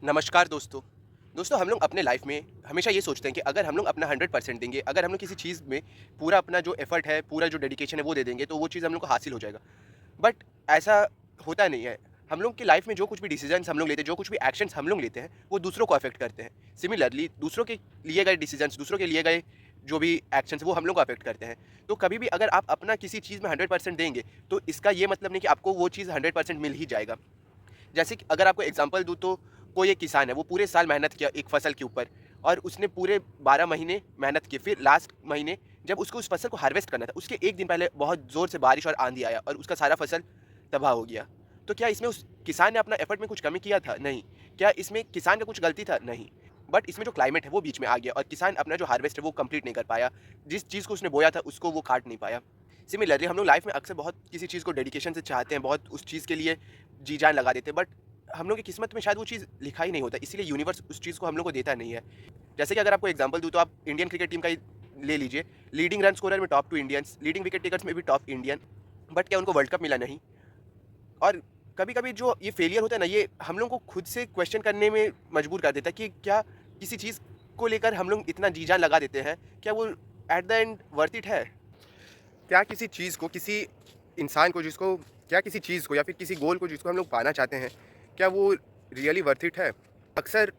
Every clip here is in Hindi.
नमस्कार दोस्तों। दोस्तों हम लोग अपने लाइफ में हमेशा ये सोचते हैं कि अगर हम लोग अपना 100% देंगे, अगर हम लोग किसी चीज़ में पूरा अपना जो एफर्ट है, पूरा जो डेडिकेशन है वो दे देंगे तो वो चीज़ हम लोग को हासिल हो जाएगा। बट ऐसा होता नहीं है। हम लोग की लाइफ में जो कुछ भी डिसीजंस हम लोग लेते हैं, जो कुछ भी एक्शंस हम लोग लेते हैं, वो दूसरों को अफेक्ट करते हैं। सिमिलरली दूसरों के लिए गए डिसीजंस, दूसरों के लिए गए जो भी एक्शंस वो हम लोग को अफेक्ट करते हैं। तो कभी भी अगर आप अपना किसी चीज़ में 100% देंगे, तो इसका ये मतलब नहीं कि आपको वो चीज़ 100% मिल ही जाएगा। जैसे कि अगर आपको एग्जांपल दूँ तो कोई एक किसान है, वो पूरे साल मेहनत किया एक फसल के ऊपर और उसने पूरे 12 महीने मेहनत की। फिर लास्ट महीने जब उसको उस फसल को हार्वेस्ट करना था, उसके 1 दिन पहले बहुत ज़ोर से बारिश और आंधी आया और उसका सारा फसल तबाह हो गया। तो क्या इसमें उस किसान ने अपना एफर्ट में कुछ कमी किया था? नहीं। क्या इसमें किसान का कुछ गलती था? नहीं। बट इसमें जो क्लाइमेट है वो बीच में आ गया और किसान अपना जो हार्वेस्ट है वो कंप्लीट नहीं कर पाया। जिस चीज़ को उसने बोया था उसको वो काट नहीं पाया। सिमिलरली हम लोग लाइफ में अक्सर बहुत किसी चीज़ को डेडिकेशन से चाहते हैं, बहुत उस चीज़ के लिए जी जान लगा देते हैं, बट हम लोग की किस्मत में शायद वो चीज़ लिखा ही नहीं होता, इसीलिए यूनिवर्स उस चीज़ को हम लोग को देता नहीं है। जैसे कि अगर आपको एग्जांपल दूँ तो आप इंडियन क्रिकेट टीम का ही ले लीजिए। लीडिंग रन स्कोरर में top 2 Indians, leading wicket takers में भी टॉप इंडियन, बट क्या उनको वर्ल्ड कप मिला? नहीं। और कभी-कभी जो ये फेलियर होता है ना, ये हम लोग को खुद से क्वेश्चन करने में मजबूर कर देता है कि क्या किसी चीज़ को लेकर हम लोग इतना जी जान लगा देते हैं, क्या वो at the end worth it है? क्या किसी चीज़ को, किसी इंसान को जिसको, क्या किसी चीज़ को या फिर किसी गोल को जिसको हम लोग पाना चाहते हैं, क्या वो रियली वर्थ इट है? अक्सर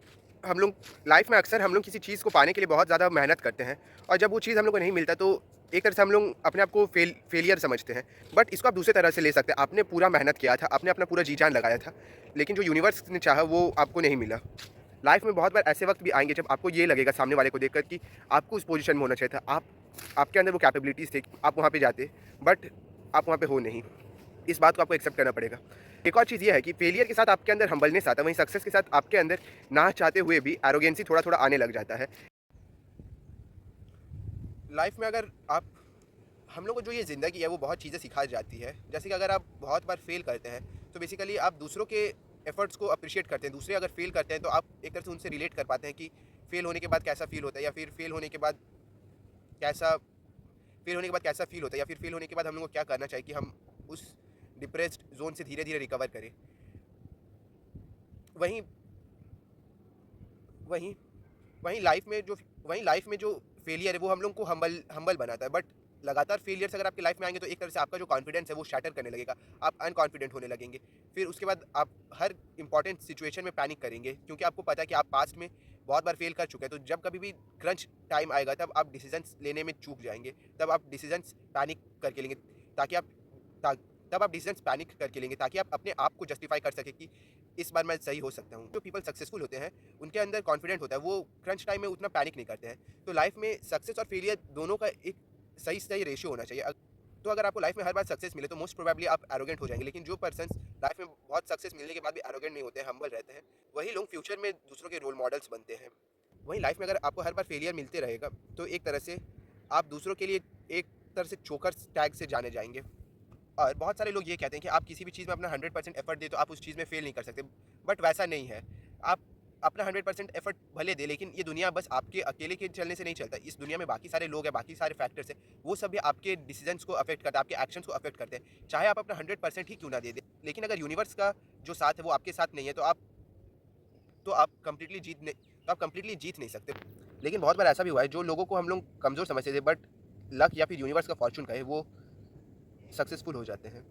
हम लोग लाइफ में अक्सर हम लोग किसी चीज़ को पाने के लिए बहुत ज़्यादा मेहनत करते हैं और जब वो चीज़ हम लोग को नहीं मिलता तो एक तरह से हम लोग अपने आप को फेलियर समझते हैं। बट इसको आप दूसरे तरह से ले सकते हैं। आपने पूरा मेहनत किया था, आपने अपना पूरा जी जान लगाया था, लेकिन जो यूनिवर्स ने चाहा वो आपको नहीं मिला। लाइफ में बहुत बार ऐसे वक्त भी आएंगे जब आपको ये लगेगा सामने वाले को देखकर कि आपको उस पोजीशन में होना चाहिए था। आपके अंदर वो कैपेबिलिटीज़ थी, आप वहाँ पे जाते, बट आप वहाँ पे हो नहीं। इस बात को आपको एक्सेप्ट करना पड़ेगा। एक और चीज़ ये है कि फेलियर के साथ आपके अंदर हम्बलनेस आता है, वहीं सक्सेस के साथ आपके अंदर ना चाहते हुए भी एरोगेंसी थोड़ा-थोड़ा आने लग जाता है। लाइफ में अगर आप हम लोग को जो ये ज़िंदगी है वो बहुत चीज़ें सिखा जाती है। जैसे कि अगर आप बहुत बार फेल करते हैं तो बेसिकली आप दूसरों के एफर्ट्स को अप्रिशिएट करते हैं। दूसरे अगर फेल करते हैं तो आप एक तरह से उनसे रिलेट कर पाते हैं कि फेल होने के बाद कैसा फील होता है, या फिर कैसा फेल होने के बाद कैसा फील होता है, या फिर फेल होने के बाद हम लोग को क्या करना चाहिए कि हम उस डिप्रेस्ड जोन से धीरे धीरे रिकवर करें। वहीं वहीं वहीं लाइफ में जो फेलियर है वो हम लोग को हम्बल हम्बल बनाता है। बट लगातार फेलियर्स अगर आपकी लाइफ में आएंगे तो एक तरह से आपका जो कॉन्फिडेंस है वो शैटर करने लगेगा। आप अनकॉन्फिडेंट होने लगेंगे। फिर उसके बाद आप हर इंपॉर्टेंट सिचुएशन में पैनिक करेंगे, क्योंकि आपको पता है कि आप पास्ट में बहुत बार फेल कर चुके हैं। तो जब कभी भी क्रंच टाइम आएगा तब आप डिसीजंस लेने में चूक जाएंगे। तब आप डिसीजंस पैनिक करके लेंगे ताकि आप ता, तब आप डिसीजंस पैनिक करके लेंगे ताकि आप अपने आप को जस्टिफाई कर सके कि इस बार मैं सही हो सकता हूँ। जो पीपल सक्सेसफुल होते हैं उनके अंदर कॉन्फिडेंट होता है, वो क्रंच टाइम में उतना पैनिक नहीं करते हैं। तो लाइफ में सक्सेस और फेलियर दोनों का एक सही सही रेशियो होना चाहिए। तो अगर आपको लाइफ में हर बार सक्सेस मिले तो मोस्ट प्रोबेबली आप एरोगेंट हो जाएंगे। लेकिन जो पर्सन लाइफ में बहुत सक्सेस मिलने के बाद भी एरोगेंट नहीं होते हैं, हम्बल रहते हैं, वही लोग फ्यूचर में दूसरों के रोल मॉडल्स बनते हैं। वहीं लाइफ में अगर आपको हर बार फेलियर मिलते रहेगा तो एक तरह से आप दूसरों के लिए एक तरह से चोकर टैग से जाने जाएंगे। और बहुत सारे लोग ये कहते हैं कि आप किसी भी चीज़ में अपना 100% एफर्ट दे तो आप उस चीज़ में फेल नहीं कर सकते। बट वैसा नहीं है। आप अपना 100% एफर्ट भले दे, लेकिन ये दुनिया बस आपके अकेले के चलने से नहीं चलता। इस दुनिया में बाकी सारे लोग हैं, बाकी सारे फैक्टर्स हैं, वो सब भी आपके डिसीजंस को अफेक्ट करते हैं, आपके एक्शंस को अफेक्ट करते हैं। चाहे आप अपना 100% ही क्यों ना दे दें, लेकिन अगर यूनिवर्स का जो साथ है वो आपके साथ नहीं है तो आप कंप्लीटली जीत नहीं सकते। लेकिन बहुत बार ऐसा भी हुआ है, जो लोगों को हम लोग कमज़ोर समझते थे, बट लक या फिर यूनिवर्स का फॉर्चून कहे, वो सक्सेसफुल हो जाते हैं।